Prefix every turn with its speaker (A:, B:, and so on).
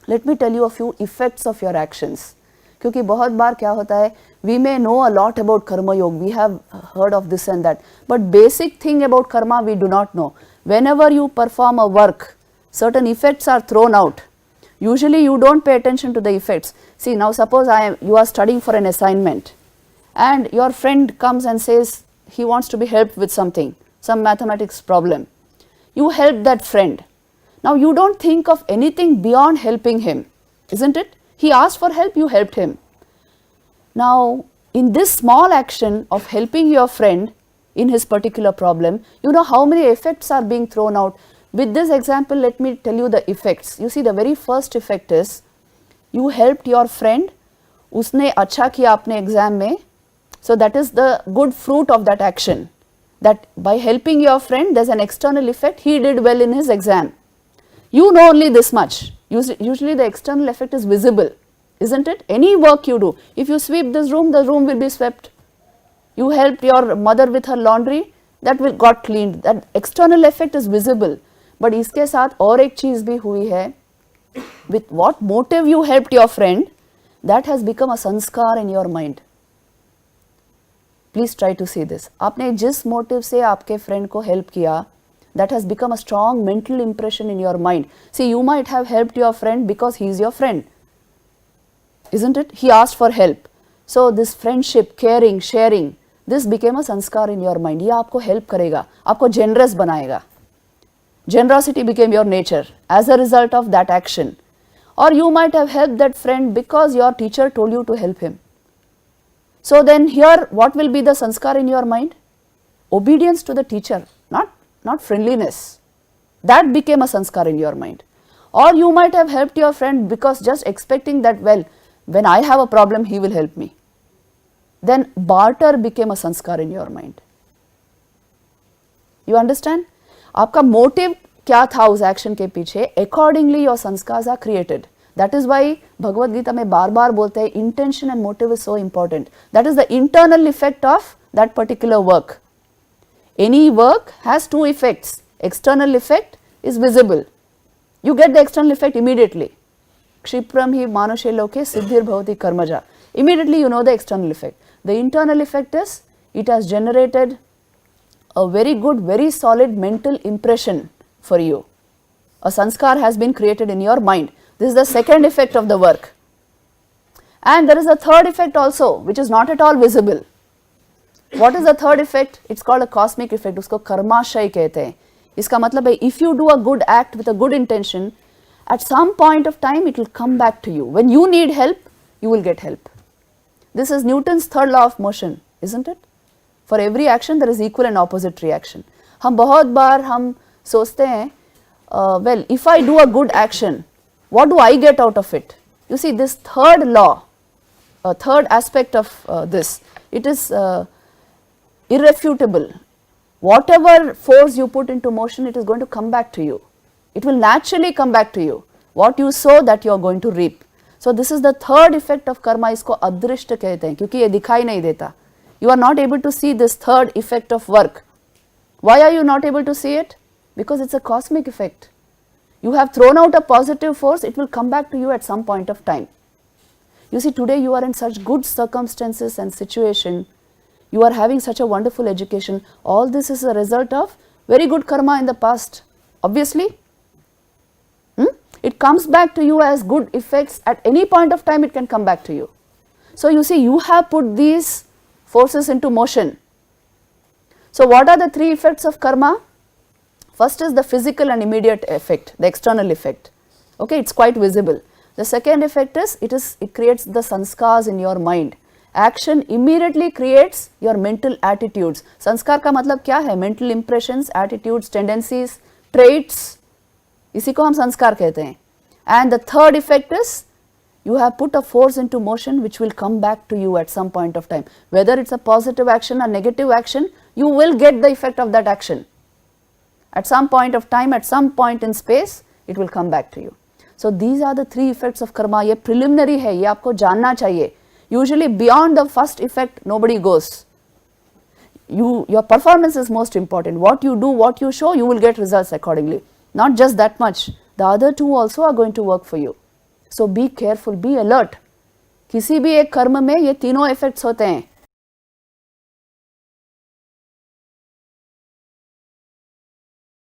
A: Let me tell you a few effects of your actions. क्योंकि बहुत बार क्या होता है, we may know a lot about karma yoga, we have heard of this and that, but basic thing about karma we do not know. Whenever you perform a work, certain effects are thrown out. Usually you don't pay attention to the effects. See, now suppose you are studying for an assignment and your friend comes and says he wants to be helped with something, some mathematics problem. You help that friend. Now you don't think of anything beyond helping him, isn't it? He asked for help, you helped him. Now in this small action of helping your friend in his particular problem, you know how many effects are being thrown out. With this example, let me tell you the effects. You see, the very first effect is you helped your friend, उसने अच्छा किया अपने exam में, so that is the good fruit of that action. That by helping your friend, there's an external effect, he did well in his exam. You know only this much. Usually the external effect is visible, isn't it? Any work you do, if you sweep this room, the room will be swept. You helped your mother with her laundry, that will got cleaned. That external effect is visible. But इसके साथ और एक चीज भी हुई है. With what motive you helped your friend, that has become a sanskar in your mind. Please try to see this. आपने जिस motive से आपके friend को help किया, that has become a strong mental impression in your mind. See, you might have helped your friend because he is your friend, isn't it? He asked for help. So this friendship, caring, sharing, this became a sanskar in your mind. ये आपको help करेगा, आपको generous बनाएगा. Generosity became your nature as a result of that action. Or you might have helped that friend because your teacher told you to help him. So then here what will be the sanskar in your mind? Obedience to the teacher, not friendliness. That became a sanskar in your mind. Or you might have helped your friend because just expecting that, well, when I have a problem, he will help me. Then barter became a sanskar in your mind. You understand? आपका motive क्या था उस action के पीछे? Accordingly your sanskars are created. That is why Bhagavad Gita में बार बार बोलते हैं intention and motive is so important. That is the internal effect of that particular work. Any work has two effects. External effect is visible. You get the external effect immediately. Kshipram hi manushe loke siddhir bhavati karmaja. Immediately you know the external effect. The internal effect is it has generated a very good, very solid mental impression for you. A sanskar has been created in your mind. This is the second effect of the work. And there is a third effect also, which is not at all visible. What is the third effect? It's called a cosmic effect. उसको कर्माशय कहते हैं. इसका मतलब है, if you do a good act with a good intention, at some point of time it will come back to you. When you need help, you will get help. This is Newton's third law of motion, isn't it? For every action there is equal and opposite reaction. हम बहुत बार हम सोचते हैं, well, if I do a good action, what do I get out of it? You see, this third law, third aspect of this, it is irrefutable. Whatever force you put into motion, it is going to come back to you. It will naturally come back to you. What you sow, that you are going to reap. So this is the third effect of karma. इसको अदृष्ट कहते हैं क्योंकि ये दिखाई नहीं देता. You are not able to see this third effect of work. Why are you not able to see it? Because it's a cosmic effect. You have thrown out a positive force, it will come back to you at some point of time. You see, today you are in such good circumstances and situation. You are having such a wonderful education. All this is a result of very good karma in the past. Obviously, it comes back to you as good effects. At any point of time, it can come back to you. So you see, you have put these forces into motion. So what are the three effects of karma? First is the physical and immediate effect, the external effect. Okay, it's quite visible. The second effect is it creates the sanskars in your mind. Action immediately creates your mental attitudes. संस्कार का मतलब क्या है? Mental impressions, attitudes, tendencies, traits. इसी को हम संस्कार कहते हैं. And the third effect is you have put a force into motion which will come back to you at some point of time. Whether it's a positive action or negative action, you will get the effect of that action. At some point of time, at some point in space, it will come back to you. So these are the three effects of karma. ये preliminary है, ये आपको जानना चाहिए. Usually beyond the first effect, nobody goes. Your performance is most important. What you do, what you show, you will get results accordingly. Not just that much. The other two also are going to work for you. So be careful, be alert. किसी भी एक कर्म में ये तीनों effects होते हैं,